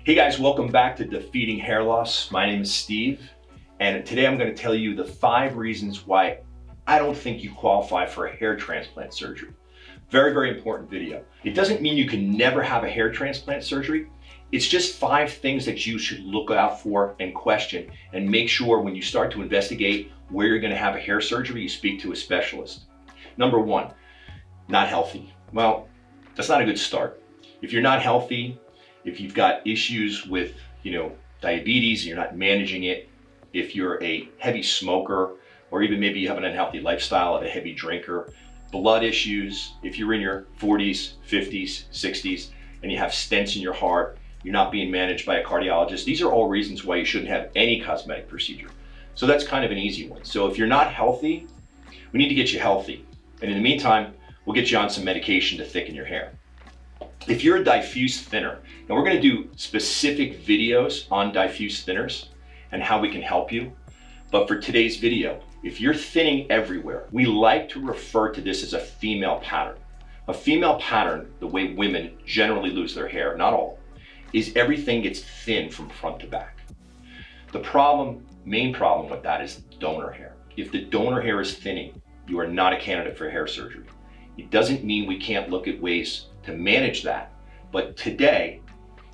Hey guys, welcome back to Defeating Hair Loss. My name is Steve, and today I'm going to tell you the 5 reasons why I don't think you qualify for a hair transplant surgery. Very, very important video. It doesn't mean you can never have a hair transplant surgery. It's just 5 things that you should look out for and question, and make sure when you start to investigate where you're going to have a hair surgery, you speak to a specialist. Number 1, not healthy. Well, that's not a good start. If you're not healthy, if you've got issues with, diabetes and you're not managing it, if you're a heavy smoker, or even maybe you have an unhealthy lifestyle of a heavy drinker, blood issues, if you're in your 40s, 50s, 60s, and you have stents in your heart, you're not being managed by a cardiologist, these are all reasons why you shouldn't have any cosmetic procedure. So that's kind of an easy one. So if you're not healthy, we need to get you healthy. And in the meantime, we'll get you on some medication to thicken your hair. If you're a diffuse thinner, and we're going to do specific videos on diffuse thinners and how we can help you, but for today's video, if you're thinning everywhere, we like to refer to this as a female pattern. A female pattern, the way women generally lose their hair, not all, is everything gets thin from front to back. The main problem with that is donor hair. If the donor hair is thinning, you are not a candidate for hair surgery. It doesn't mean we can't look at ways to manage that, but today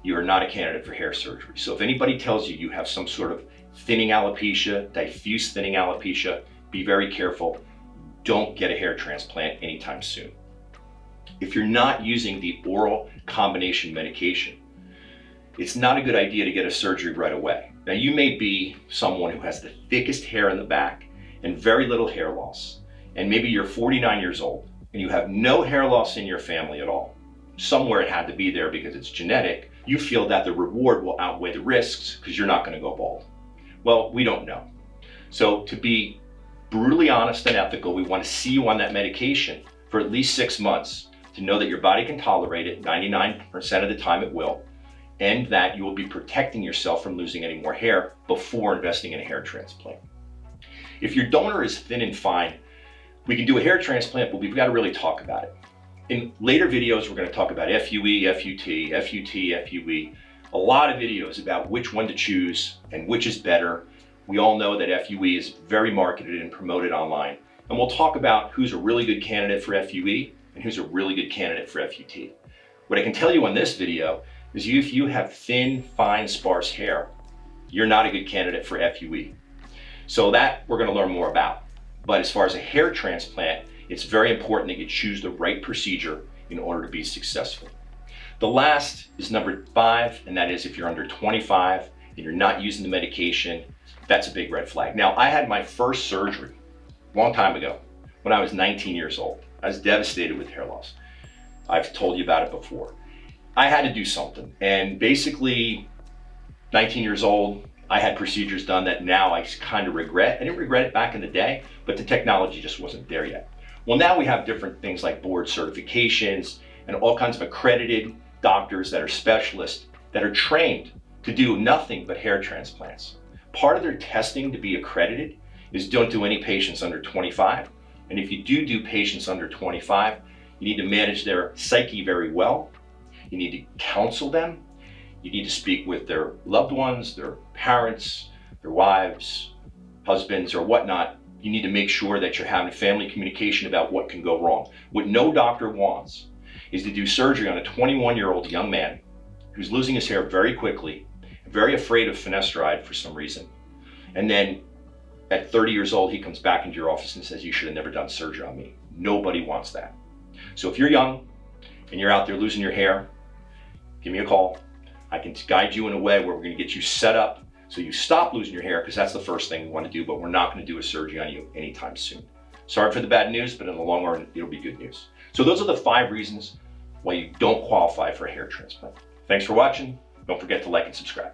you are not a candidate for hair surgery. So if anybody tells you you have some sort of thinning alopecia, diffuse thinning alopecia, be very careful. Don't get a hair transplant anytime soon. If you're not using the oral combination medication, it's not a good idea to get a surgery right away. Now, you may be someone who has the thickest hair in the back and very little hair loss, and maybe you're 49 years old and you have no hair loss in your family at all. Somewhere it had to be there because it's genetic. You feel that the reward will outweigh the risks because you're not going to go bald. Well, we don't know. So to be brutally honest and ethical, we want to see you on that medication for at least 6 months to know that your body can tolerate it. 99% of the time it will, and that you will be protecting yourself from losing any more hair before investing in a hair transplant. If your donor is thin and fine, we can do a hair transplant, but we've got to really talk about it. In later videos, we're going to talk about FUE, FUT, FUT, FUE, a lot of videos about which one to choose and which is better. We all know that FUE is very marketed and promoted online. And we'll talk about who's a really good candidate for FUE and who's a really good candidate for FUT. What I can tell you on this video is if you have thin, fine, sparse hair, you're not a good candidate for FUE. So that we're going to learn more about. But as far as a hair transplant, it's very important that you choose the right procedure in order to be successful. The last is number 5, and that is if you're under 25 and you're not using the medication, that's a big red flag. Now, I had my first surgery a long time ago when I was 19 years old. I was devastated with hair loss. I've told you about it before. I had to do something, and basically 19 years old, I had procedures done that now I kind of regret. I didn't regret it back in the day, but the technology just wasn't there yet. Well, now we have different things like board certifications and all kinds of accredited doctors that are specialists that are trained to do nothing but hair transplants. Part of their testing to be accredited is don't do any patients under 25. And if you do patients under 25, you need to manage their psyche very well. You need to counsel them. You need to speak with their loved ones, their parents, their wives, husbands, or whatnot. You need to make sure that you're having family communication about what can go wrong. What no doctor wants is to do surgery on a 21-year-old young man who's losing his hair very quickly, very afraid of finasteride for some reason. And then at 30 years old, he comes back into your office and says, you should have never done surgery on me. Nobody wants that. So if you're young and you're out there losing your hair, give me a call. I can guide you in a way where we're going to get you set up so you stop losing your hair, because that's the first thing we want to do, but we're not going to do a surgery on you anytime soon. Sorry for the bad news, but in the long run, it'll be good news. So those are the 5 reasons why you don't qualify for a hair transplant. Thanks for watching. Don't forget to like and subscribe.